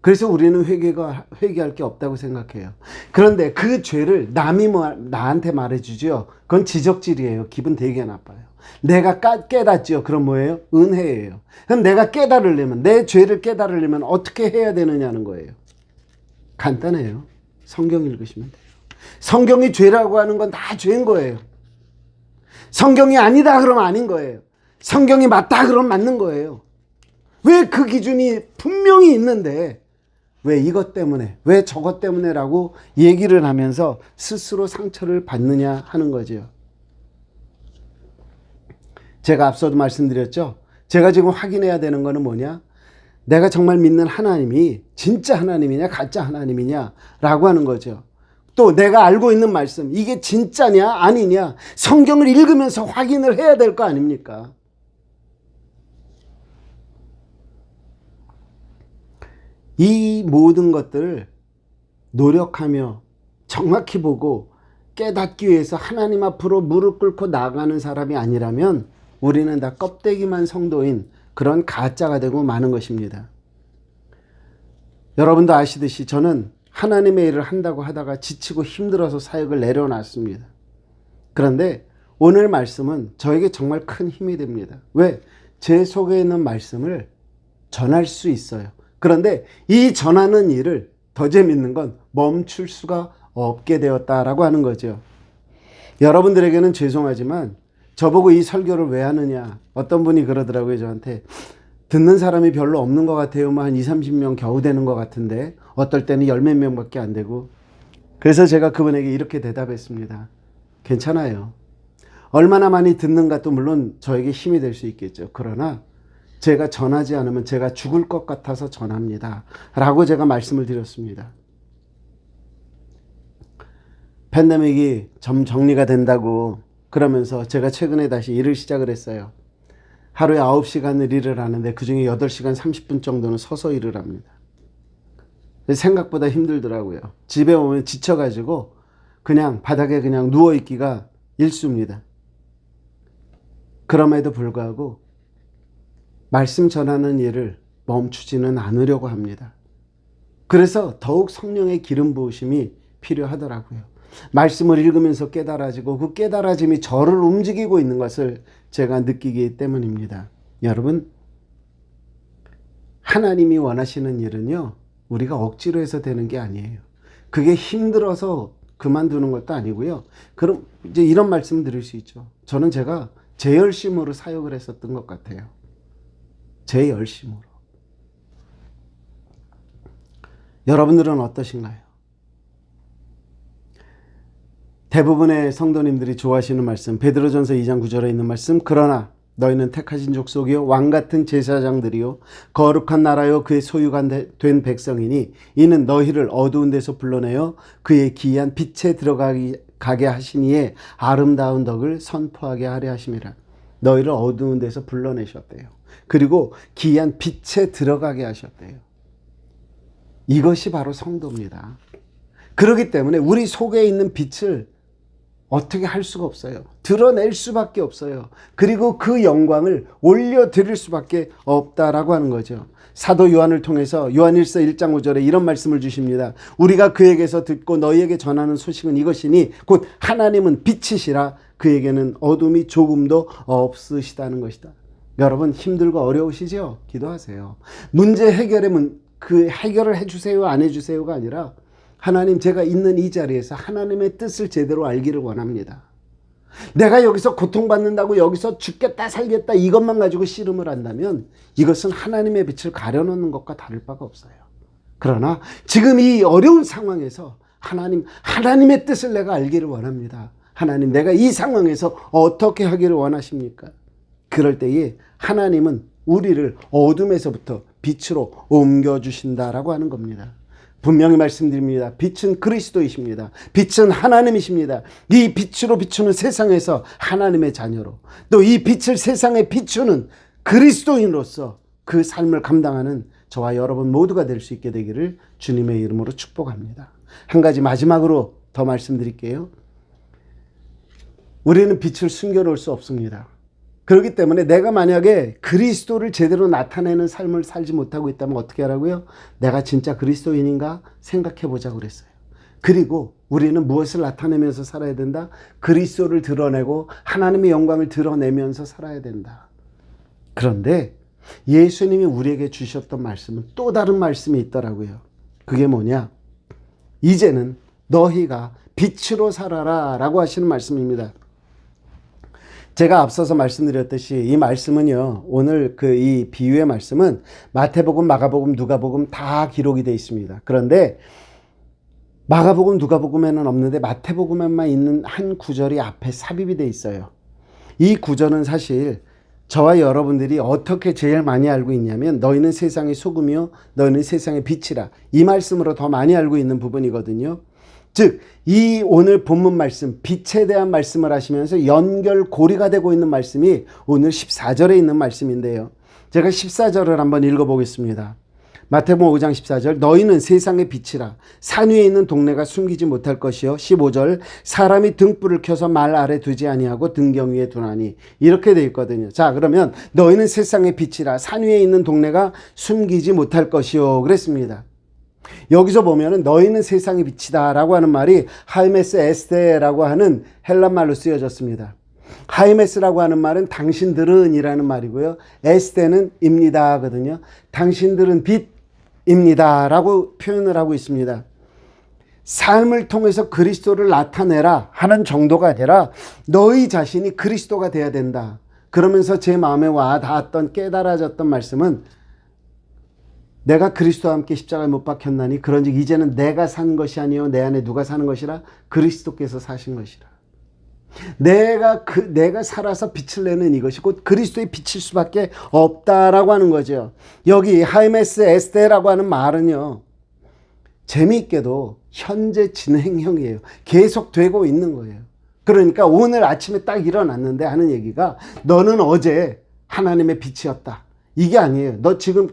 그래서 우리는 회개할 게 없다고 생각해요. 그런데 그 죄를 남이 나한테 말해주죠. 그건 지적질이에요. 기분 되게 나빠요. 내가 깨닫죠. 그럼 뭐예요? 은혜예요. 그럼 내가 깨달으려면, 내 죄를 깨달으려면 어떻게 해야 되느냐는 거예요. 간단해요. 성경 읽으시면 돼요. 성경이 죄라고 하는 건 다 죄인 거예요. 성경이 아니다 그러면 아닌 거예요. 성경이 맞다 그러면 맞는 거예요. 왜 그 기준이 분명히 있는데 왜 이것 때문에 왜 저것 때문에 라고 얘기를 하면서 스스로 상처를 받느냐 하는 거죠. 제가 앞서도 말씀드렸죠. 제가 지금 확인해야 되는 거는 뭐냐? 내가 정말 믿는 하나님이 진짜 하나님이냐 가짜 하나님이냐 라고 하는 거죠. 또 내가 알고 있는 말씀 이게 진짜냐 아니냐 성경을 읽으면서 확인을 해야 될 거 아닙니까? 이 모든 것들을 노력하며 정확히 보고 깨닫기 위해서 하나님 앞으로 무릎 꿇고 나가는 사람이 아니라면 우리는 다 껍데기만 성도인 그런 가짜가 되고 마는 것입니다. 여러분도 아시듯이 저는 하나님의 일을 한다고 하다가 지치고 힘들어서 사역을 내려놨습니다. 그런데 오늘 말씀은 저에게 정말 큰 힘이 됩니다. 왜? 제 속에 있는 말씀을 전할 수 있어요. 그런데 이 전하는 일을 더 재밌는 건 멈출 수가 없게 되었다라고 하는 거죠. 여러분들에게는 죄송하지만 저보고 이 설교를 왜 하느냐. 어떤 분이 그러더라고요. 저한테. 듣는 사람이 별로 없는 것 같아요. 한 20, 30명 겨우 되는 것 같은데 어떨 때는 열 몇 명밖에 안 되고. 그래서 제가 그분에게 이렇게 대답했습니다. 괜찮아요. 얼마나 많이 듣는가 또 물론 저에게 힘이 될 수 있겠죠. 그러나 제가 전하지 않으면 제가 죽을 것 같아서 전합니다. 라고 제가 말씀을 드렸습니다. 팬데믹이 좀 정리가 된다고 그러면서 제가 최근에 다시 일을 시작을 했어요. 하루에 9시간을 일을 하는데 그중에 8시간 30분 정도는 서서 일을 합니다. 생각보다 힘들더라고요. 집에 오면 지쳐가지고 그냥 바닥에 그냥 누워있기가 일쑤입니다. 그럼에도 불구하고 말씀 전하는 일을 멈추지는 않으려고 합니다. 그래서 더욱 성령의 기름 부으심이 필요하더라고요. 말씀을 읽으면서 깨달아지고 그 깨달아짐이 저를 움직이고 있는 것을 제가 느끼기 때문입니다. 여러분, 하나님이 원하시는 일은요, 우리가 억지로 해서 되는 게 아니에요. 그게 힘들어서 그만두는 것도 아니고요. 그럼 이제 이런 말씀 드릴 수 있죠. 저는 제가 제 열심으로 사역을 했었던 것 같아요. 제 열심으로. 여러분들은 어떠신가요? 대부분의 성도님들이 좋아하시는 말씀, 베드로전서 2장 9절에 있는 말씀, 그러나 너희는 택하신 족속이요 왕 같은 제사장들이요 거룩한 나라요 그의 소유가 된 백성이니 이는 너희를 어두운 데서 불러내어 그의 기이한 빛에 들어가게 하시니에 아름다운 덕을 선포하게 하려 하심이라. 너희를 어두운 데서 불러내셨대요. 그리고 기이한 빛에 들어가게 하셨대요. 이것이 바로 성도입니다. 그렇기 때문에 우리 속에 있는 빛을 어떻게 할 수가 없어요. 드러낼 수밖에 없어요. 그리고 그 영광을 올려드릴 수밖에 없다라고 하는 거죠. 사도 요한을 통해서 요한일서 1장 5절에 이런 말씀을 주십니다. 우리가 그에게서 듣고 너희에게 전하는 소식은 이것이니 곧 하나님은 빛이시라 그에게는 어둠이 조금도 없으시다는 것이다. 여러분 힘들고 어려우시죠? 기도하세요. 문제 그 해결을 해주세요 안 해주세요가 아니라 하나님 제가 있는 이 자리에서 하나님의 뜻을 제대로 알기를 원합니다. 내가 여기서 고통받는다고 여기서 죽겠다 살겠다 이것만 가지고 씨름을 한다면 이것은 하나님의 빛을 가려놓는 것과 다를 바가 없어요. 그러나 지금 이 어려운 상황에서 하나님의 뜻을 내가 알기를 원합니다. 하나님 내가 이 상황에서 어떻게 하기를 원하십니까? 그럴 때에 하나님은 우리를 어둠에서부터 빛으로 옮겨주신다라고 하는 겁니다. 분명히 말씀드립니다. 빛은 그리스도이십니다. 빛은 하나님이십니다. 이 빛으로 비추는 세상에서 하나님의 자녀로 또 이 빛을 세상에 비추는 그리스도인으로서 그 삶을 감당하는 저와 여러분 모두가 될 수 있게 되기를 주님의 이름으로 축복합니다. 한 가지 마지막으로 더 말씀드릴게요. 우리는 빛을 숨겨놓을 수 없습니다. 그렇기 때문에 내가 만약에 그리스도를 제대로 나타내는 삶을 살지 못하고 있다면 어떻게 하라고요? 내가 진짜 그리스도인인가 생각해 보자고 그랬어요. 그리고 우리는 무엇을 나타내면서 살아야 된다? 그리스도를 드러내고 하나님의 영광을 드러내면서 살아야 된다. 그런데 예수님이 우리에게 주셨던 말씀은 또 다른 말씀이 있더라고요. 그게 뭐냐? 이제는 너희가 빛으로 살아라 라고 하시는 말씀입니다. 제가 앞서서 말씀드렸듯이 이 말씀은요, 오늘 이 비유의 말씀은 마태복음, 마가복음, 누가복음 다 기록이 되어 있습니다. 그런데 마가복음, 누가복음에는 없는데 마태복음에만 있는 한 구절이 앞에 삽입이 되어 있어요. 이 구절은 사실 저와 여러분들이 어떻게 제일 많이 알고 있냐면 너희는 세상의 소금이요 너희는 세상의 빛이라 이 말씀으로 더 많이 알고 있는 부분이거든요. 즉 이 오늘 본문 말씀 빛에 대한 말씀을 하시면서 연결고리가 되고 있는 말씀이 오늘 14절에 있는 말씀인데요. 제가 14절을 한번 읽어보겠습니다. 마태복음 5장 14절 너희는 세상의 빛이라 산 위에 있는 동네가 숨기지 못할 것이요 15절 사람이 등불을 켜서 말 아래 두지 아니하고 등경 위에 두나니 이렇게 되어 있거든요. 자 그러면 너희는 세상의 빛이라 산 위에 있는 동네가 숨기지 못할 것이요 그랬습니다. 여기서 보면은 너희는 세상의 빛이다 라고 하는 말이 하이메스 에스테라고 하는 헬란말로 쓰여졌습니다. 하이메스라고 하는 말은 당신들은 이라는 말이고요. 에스테는 입니다 거든요. 당신들은 빛입니다 라고 표현을 하고 있습니다. 삶을 통해서 그리스도를 나타내라 하는 정도가 아니라 너희 자신이 그리스도가 돼야 된다. 그러면서 제 마음에 와 닿았던 깨달아졌던 말씀은 내가 그리스도와 함께 십자가에 못 박혔나니 그런즉 이제는 내가 산 것이 아니요 내 안에 누가 사는 것이라 그리스도께서 사신 것이라. 내가 살아서 빛을 내는 이것이 곧 그리스도의 빛일 수밖에 없다라고 하는 거죠. 여기 하이메스 에스테라고 하는 말은요. 재미있게도 현재 진행형이에요. 계속 되고 있는 거예요. 그러니까 오늘 아침에 딱 일어났는데 하는 얘기가 너는 어제 하나님의 빛이었다. 이게 아니에요. 너 지금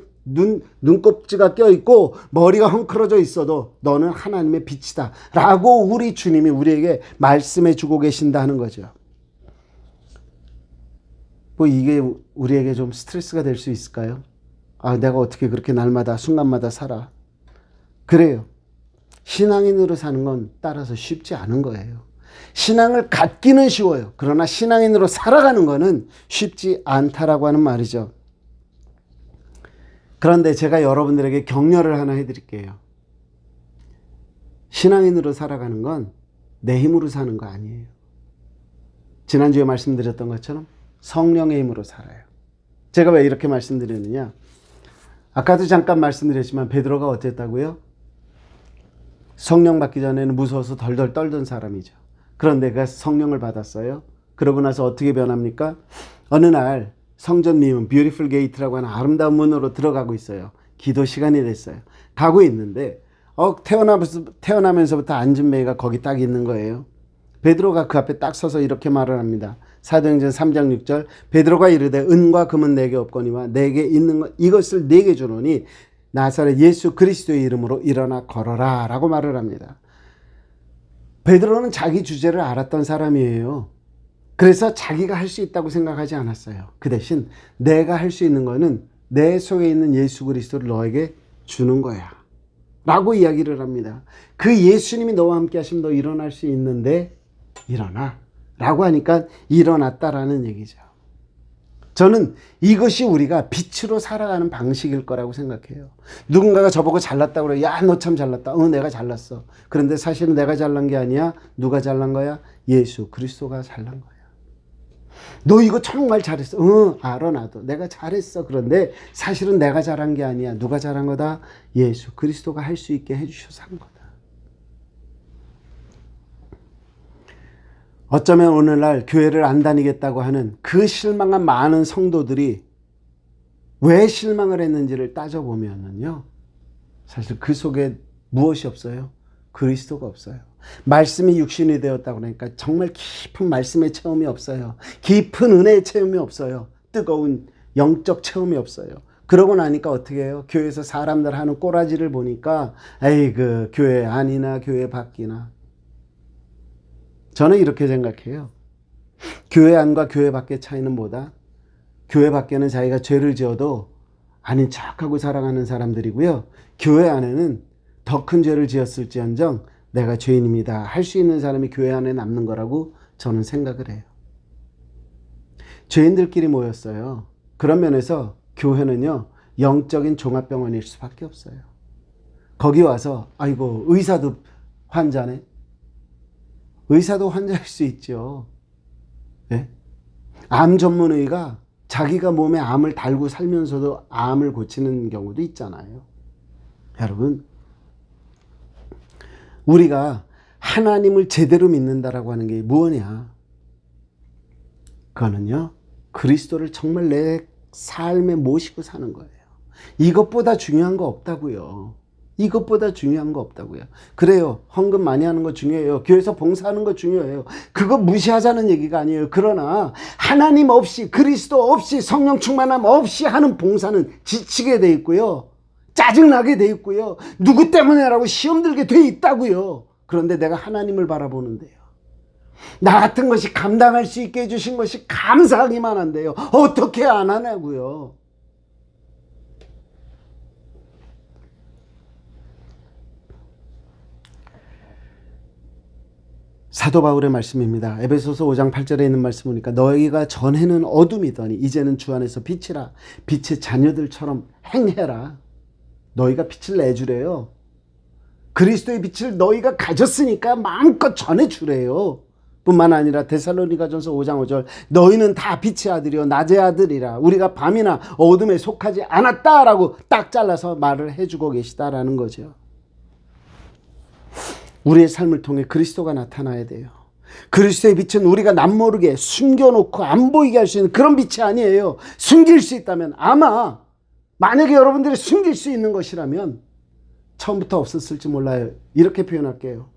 눈곱지가 껴있고 머리가 헝클어져 있어도 너는 하나님의 빛이다 라고 우리 주님이 우리에게 말씀해 주고 계신다 하는 거죠. 뭐 이게 우리에게 좀 스트레스가 될 수 있을까요? 아, 내가 어떻게 그렇게 날마다 순간마다 살아. 그래요. 신앙인으로 사는 건 따라서 쉽지 않은 거예요. 신앙을 갖기는 쉬워요. 그러나 신앙인으로 살아가는 거는 쉽지 않다라고 하는 말이죠. 그런데 제가 여러분들에게 격려를 하나 해드릴게요. 신앙인으로 살아가는 건 내 힘으로 사는 거 아니에요. 지난주에 말씀드렸던 것처럼 성령의 힘으로 살아요. 제가 왜 이렇게 말씀드렸느냐? 아까도 잠깐 말씀드렸지만 베드로가 어땠다고요? 성령 받기 전에는 무서워서 덜덜 떨던 사람이죠. 그런데 그가 성령을 받았어요. 그러고 나서 어떻게 변합니까? 어느 날 성전 미문 뷰티풀 게이트라고 하는 아름다운 문으로 들어가고 있어요. 기도 시간이 됐어요. 가고 있는데 태어나면서부터 앉은 매가 거기 딱 있는 거예요. 베드로가 그 앞에 딱 서서 이렇게 말을 합니다. 사도행전 3장 6절 베드로가 이르되 은과 금은 내게 없거니와 내게 있는 것 이것을 내게 주노니 나사렛 예수 그리스도의 이름으로 일어나 걸어라 라고 말을 합니다. 베드로는 자기 주제를 알았던 사람이에요. 그래서 자기가 할 수 있다고 생각하지 않았어요. 그 대신 내가 할 수 있는 거는 내 속에 있는 예수 그리스도를 너에게 주는 거야 라고 이야기를 합니다. 그 예수님이 너와 함께 하시면 너 일어날 수 있는데 일어나 라고 하니까 일어났다라는 얘기죠. 저는 이것이 우리가 빛으로 살아가는 방식일 거라고 생각해요. 누군가가 저보고 잘났다고 그래요. 야, 너 참 잘났다. 내가 잘났어. 그런데 사실은 내가 잘난 게 아니야. 누가 잘난 거야? 예수 그리스도가 잘난 거야. 너 이거 정말 잘했어. 알아 나도. 내가 잘했어. 그런데 사실은 내가 잘한 게 아니야. 누가 잘한 거다? 예수 그리스도가 할 수 있게 해주셔서 한 거다. 어쩌면 오늘날 교회를 안 다니겠다고 하는 그 실망한 많은 성도들이 왜 실망을 했는지를 따져보면요. 사실 그 속에 무엇이 없어요? 그리스도가 없어요. 말씀이 육신이 되었다고 그러니까 정말 깊은 말씀의 체험이 없어요. 깊은 은혜의 체험이 없어요. 뜨거운 영적 체험이 없어요. 그러고 나니까 어떻게 해요? 교회에서 사람들 하는 꼬라지를 보니까 에이 그 교회 안이나 교회 밖이나. 저는 이렇게 생각해요. 교회 안과 교회 밖의 차이는 뭐다? 교회 밖에는 자기가 죄를 지어도 아닌 척하고 살아가는 사람들이고요. 교회 안에는 더 큰 죄를 지었을지언정 내가 죄인입니다 할 수 있는 사람이 교회 안에 남는 거라고 저는 생각을 해요. 죄인들끼리 모였어요. 그런 면에서 교회는요 영적인 종합병원일 수밖에 없어요. 거기 와서 아이고 의사도 환자네. 의사도 환자일 수 있죠. 네? 암 전문의가 자기가 몸에 암을 달고 살면서도 암을 고치는 경우도 있잖아요. 여러분, 우리가 하나님을 제대로 믿는다라고 하는 게 뭐냐? 그거는요, 그리스도를 정말 내 삶에 모시고 사는 거예요. 이것보다 중요한 거 없다고요. 이것보다 중요한 거 없다고요. 그래요. 헌금 많이 하는 거 중요해요. 교회에서 봉사하는 거 중요해요. 그거 무시하자는 얘기가 아니에요. 그러나 하나님 없이 그리스도 없이 성령 충만함 없이 하는 봉사는 지치게 돼 있고요. 짜증나게 돼 있고요. 누구 때문에라고 시험 들게 돼 있다고요. 그런데 내가 하나님을 바라보는데요. 나 같은 것이 감당할 수 있게 해주신 것이 감사하기만 한데요. 어떻게 안 하냐고요. 사도 바울의 말씀입니다. 에베소서 5장 8절에 있는 말씀 보니까 너희가 전에는 어둠이더니 이제는 주 안에서 빛이라. 빛의 자녀들처럼 행해라. 너희가 빛을 내주래요. 그리스도의 빛을 너희가 가졌으니까 마음껏 전해주래요. 뿐만 아니라 데살로니가전서 5장 5절 너희는 다 빛의 아들이요 낮의 아들이라. 우리가 밤이나 어둠에 속하지 않았다라고 딱 잘라서 말을 해주고 계시다라는 거죠. 우리의 삶을 통해 그리스도가 나타나야 돼요. 그리스도의 빛은 우리가 남모르게 숨겨놓고 안 보이게 할 수 있는 그런 빛이 아니에요. 숨길 수 있다면 아마 만약에 여러분들이 숨길 수 있는 것이라면 처음부터 없었을지 몰라요. 이렇게 표현할게요.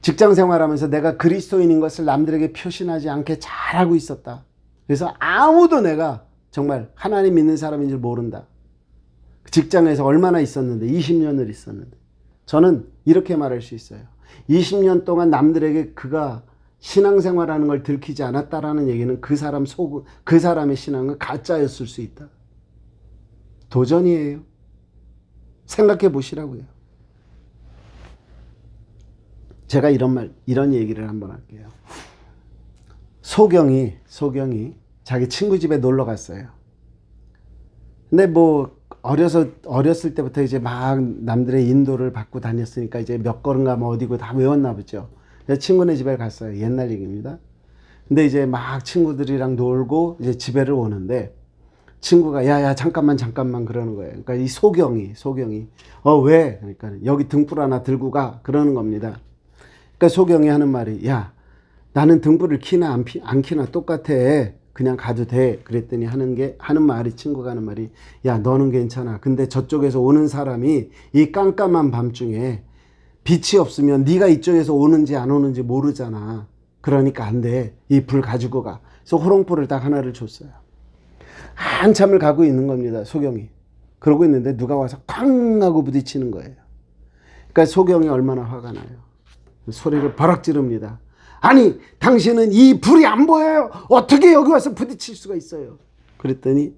직장 생활하면서 내가 그리스도인인 것을 남들에게 표신하지 않게 잘하고 있었다. 그래서 아무도 내가 정말 하나님 믿는 사람인 줄 모른다. 직장에서 얼마나 있었는데 20년을 있었는데 저는 이렇게 말할 수 있어요. 20년 동안 남들에게 그가 신앙생활하는 걸 들키지 않았다라는 얘기는 그 사람의 신앙은 가짜였을 수 있다. 도전이에요. 생각해 보시라고요. 제가 이런 얘기를 한번 할게요. 소경이 자기 친구 집에 놀러 갔어요. 근데 어렸을 때부터 이제 막 남들의 인도를 받고 다녔으니까 이제 몇 걸음 가면 어디고 다 외웠나 보죠. 친구네 집에 갔어요. 옛날 얘기입니다. 근데 이제 막 친구들이랑 놀고 이제 집에를 오는데 친구가 야야 잠깐만 그러는 거예요. 그러니까 이 소경이 왜? 그러니까 여기 등불 하나 들고 가 그러는 겁니다. 그러니까 소경이 하는 말이 야 나는 등불을 키나 안 키나 똑같아. 그냥 가도 돼. 그랬더니 하는 말이, 친구가 하는 말이, 야, 너는 괜찮아. 근데 저쪽에서 오는 사람이 이 깜깜한 밤중에 빛이 없으면 네가 이쪽에서 오는지 안 오는지 모르잖아. 그러니까 안 돼. 이 불 가지고 가. 그래서 호롱불을 딱 하나를 줬어요. 한참을 가고 있는 겁니다, 소경이. 그러고 있는데 누가 와서 쾅 하고 부딪히는 거예요. 그러니까 소경이 얼마나 화가 나요. 소리를 버럭 지릅니다. 아니, 당신은 이 불이 안 보여요. 어떻게 여기 와서 부딪힐 수가 있어요? 그랬더니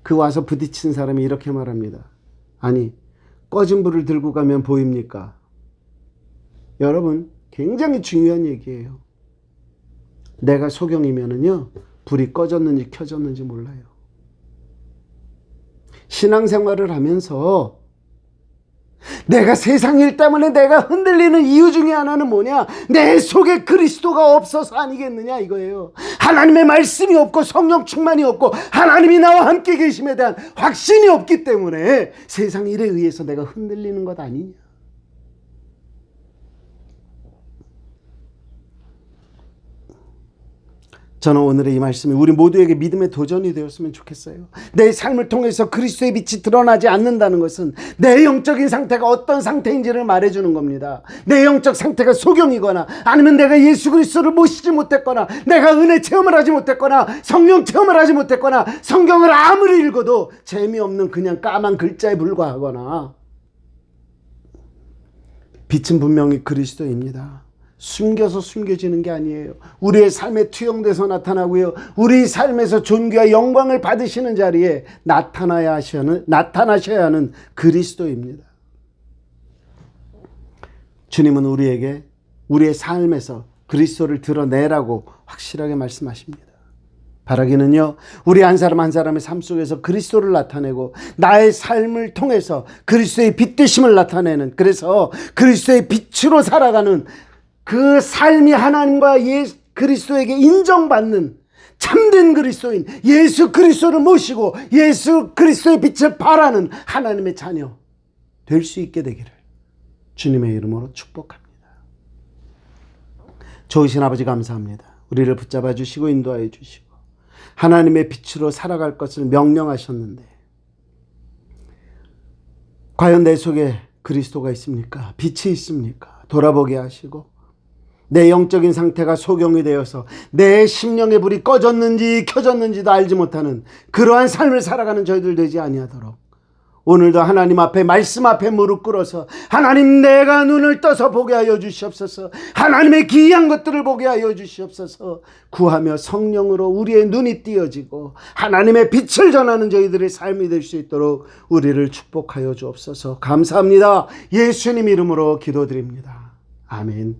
그 와서 부딪힌 사람이 이렇게 말합니다. 아니, 꺼진 불을 들고 가면 보입니까? 여러분, 굉장히 중요한 얘기예요. 내가 소경이면은요, 불이 꺼졌는지 켜졌는지 몰라요. 신앙생활을 하면서 내가 세상 일 때문에 내가 흔들리는 이유 중에 하나는 뭐냐? 내 속에 그리스도가 없어서 아니겠느냐 이거예요. 하나님의 말씀이 없고 성령 충만이 없고 하나님이 나와 함께 계심에 대한 확신이 없기 때문에 세상 일에 의해서 내가 흔들리는 것 아니냐. 저는 오늘의 이 말씀이 우리 모두에게 믿음의 도전이 되었으면 좋겠어요. 내 삶을 통해서 그리스도의 빛이 드러나지 않는다는 것은 내 영적인 상태가 어떤 상태인지를 말해주는 겁니다. 내 영적 상태가 소경이거나 아니면 내가 예수 그리스도를 모시지 못했거나 내가 은혜 체험을 하지 못했거나 성령 체험을 하지 못했거나 성경을 아무리 읽어도 재미없는 그냥 까만 글자에 불과하거나 빛은 분명히 그리스도입니다. 숨겨서 숨겨지는 게 아니에요. 우리의 삶에 투영돼서 나타나고요. 우리 삶에서 존귀와 영광을 받으시는 자리에 나타나셔야 하는 그리스도입니다. 주님은 우리에게 우리의 삶에서 그리스도를 드러내라고 확실하게 말씀하십니다. 바라기는요, 우리 한 사람 한 사람의 삶 속에서 그리스도를 나타내고 나의 삶을 통해서 그리스도의 빛 되심을 나타내는, 그래서 그리스도의 빛으로 살아가는 그 삶이 하나님과 그리스도에게 인정받는 참된 그리스도인 예수 그리스도를 모시고 예수 그리스도의 빛을 발하는 하나님의 자녀 될 수 있게 되기를 주님의 이름으로 축복합니다. 좋으신 아버지 감사합니다. 우리를 붙잡아 주시고 인도하여 주시고 하나님의 빛으로 살아갈 것을 명령하셨는데 과연 내 속에 그리스도가 있습니까? 빛이 있습니까? 돌아보게 하시고 내 영적인 상태가 소경이 되어서 내 심령의 불이 꺼졌는지 켜졌는지도 알지 못하는 그러한 삶을 살아가는 저희들 되지 아니하도록 오늘도 하나님 앞에 말씀 앞에 무릎 꿇어서 하나님 내가 눈을 떠서 보게 하여 주시옵소서. 하나님의 기이한 것들을 보게 하여 주시옵소서. 구하며 성령으로 우리의 눈이 띄어지고 하나님의 빛을 전하는 저희들의 삶이 될 수 있도록 우리를 축복하여 주옵소서. 감사합니다. 예수님 이름으로 기도드립니다. 아멘.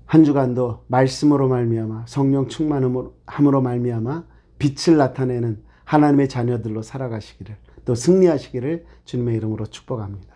한 주간도 말씀으로 말미암아 성령 충만함으로 말미암아 빛을 나타내는 하나님의 자녀들로 살아가시기를 또 승리하시기를 주님의 이름으로 축복합니다.